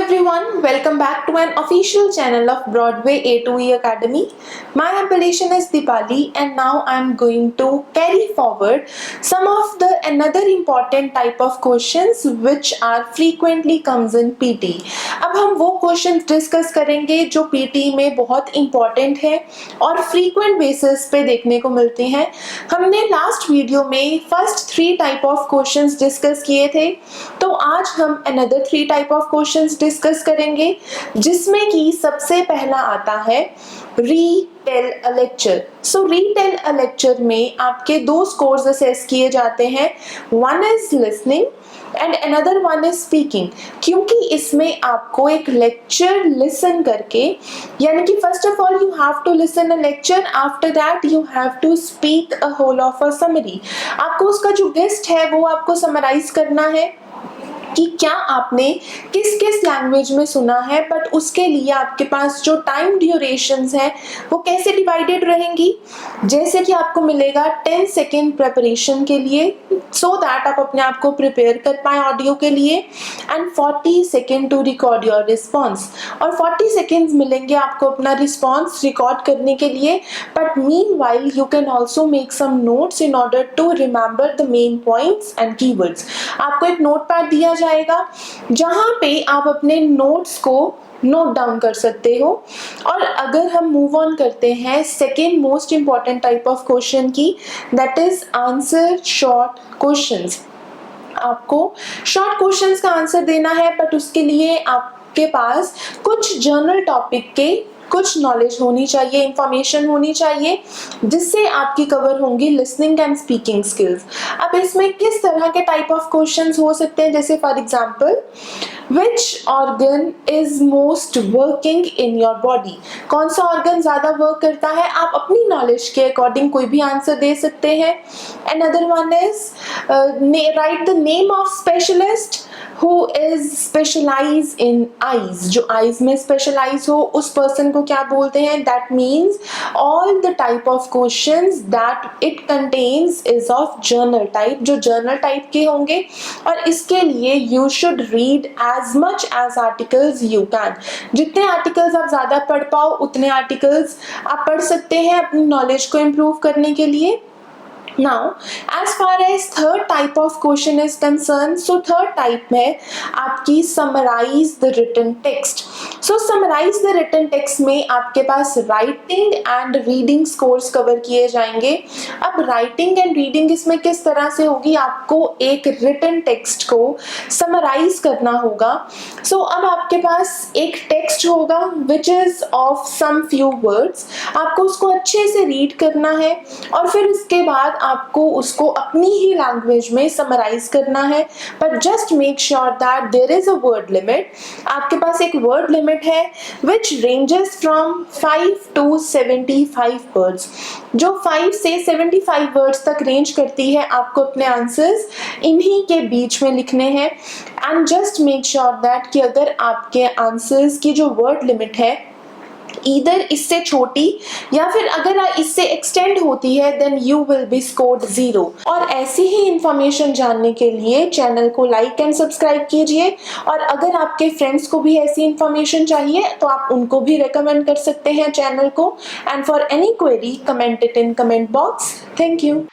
everyone, welcome back to an official channel of Broadway A2E Academy. My appellation is Deepali and now I am going to carry forward some of the another important type of questions which are frequently comes in PT. अब हम वो questions discuss करेंगे जो PT में बहुत important है और frequent basis पे देखने को मिलते हैं. हमने last video में first 3 type of questions discuss किए थे, तो आज हम another 3 type of questions discuss करेंगे जिसमें कि सबसे पहला आता है retell a lecture. So retell a lecture में आपके 2 स्कोर्स असेस किए जाते हैं. One is listening and another one is speaking. क्योंकि इसमें आपको एक लेक्चर लिसन करके, यानी कि first of all you have to listen a lecture, after that you have to speak a whole of a summary. आपको उसका जो गेस्ट है वो आपको समराइज करना है कि क्या आपने किस किस लैंग्वेज में सुना है, बट उसके लिए आपके पास जो टाइम ड्यूरेशंस है वो कैसे डिवाइडेड रहेंगी. जैसे कि आपको मिलेगा 10 सेकेंड प्रिपरेशन के लिए, सो दैट आप अपने आप को प्रिपेयर कर पाए ऑडियो के लिए, and 40 second to record your response. और 40 सेकेंड्स मिलेंगे आपको अपना रिस्पॉन्स रिकॉर्ड करने के लिए, but meanwhile you can also make some notes in order to remember the main points and keywords. आपको एक नोट पैड दिया जाएगा जहां पे आप अपने नोट्स को नोट डाउन कर सकते हो. और अगर हम मूव ऑन करते हैं second most important type of question की, that is answer short questions. आपको शॉर्ट क्वेश्चंस का आंसर देना है, बट उसके लिए आपके पास कुछ जर्नल टॉपिक के कुछ नॉलेज होनी चाहिए, इंफॉर्मेशन होनी चाहिए, जिससे आपकी कवर होंगी लिसनिंग एंड स्पीकिंग स्किल्स. अब इसमें किस तरह के टाइप ऑफ क्वेश्चंस हो सकते हैं, जैसे for example which organ is most working in your body. कौन सा ऑर्गन ज्यादा वर्क करता है, आप अपनी नॉलेज के अकॉर्डिंग कोई भी आंसर दे सकते हैं. Another one is right the name of specialist who is specialize in eyes. जो eyes में specialize हो उस person को क्या बोलते हैं. That means all the type of questions that it contains is of journal type, जो journal type के होंगे. और इसके लिए you should read as much as articles you can. जितने articles आप ज़्यादा पढ़ पाओ उतने articles आप पढ़ सकते हैं अपनी knowledge को improve करने के लिए. Now, as far as third type of question is concerned, so third type में आपकी summarize the written text. So summarize the written text में आपके पास writing and reading scores cover किए जाएंगे. अब writing and reading इसमें किस तरह से होगी, आपको एक written text को summarize करना होगा. So अब आपके पास एक text होगा which is of some few words. आपको उसको अच्छे से read करना है और फिर उसके बाद आपको उसको अपनी ही लैंग्वेज में समराइज करना है. But just make sure that there is a word limit. आपके पास एक वर्ड लिमिट है which ranges from 5 to 75 words. जो 5 से 75 वर्ड्स तक रेंज करती है, आपको अपने आंसर्स इन्हीं के बीच में लिखने हैं. And just make sure that कि अगर आपके आंसर्स की जो वर्ड लिमिट है इधर इससे छोटी या फिर अगर इससे एक्सटेंड होती है, then you will be scored 0. और ऐसी ही इंफॉर्मेशन जानने के लिए चैनल को लाइक एंड सब्सक्राइब कीजिए. और अगर आपके फ्रेंड्स को भी ऐसी इंफॉर्मेशन चाहिए तो आप उनको भी रेकमेंड कर सकते हैं चैनल को. And for any query comment it in comment box. Thank you.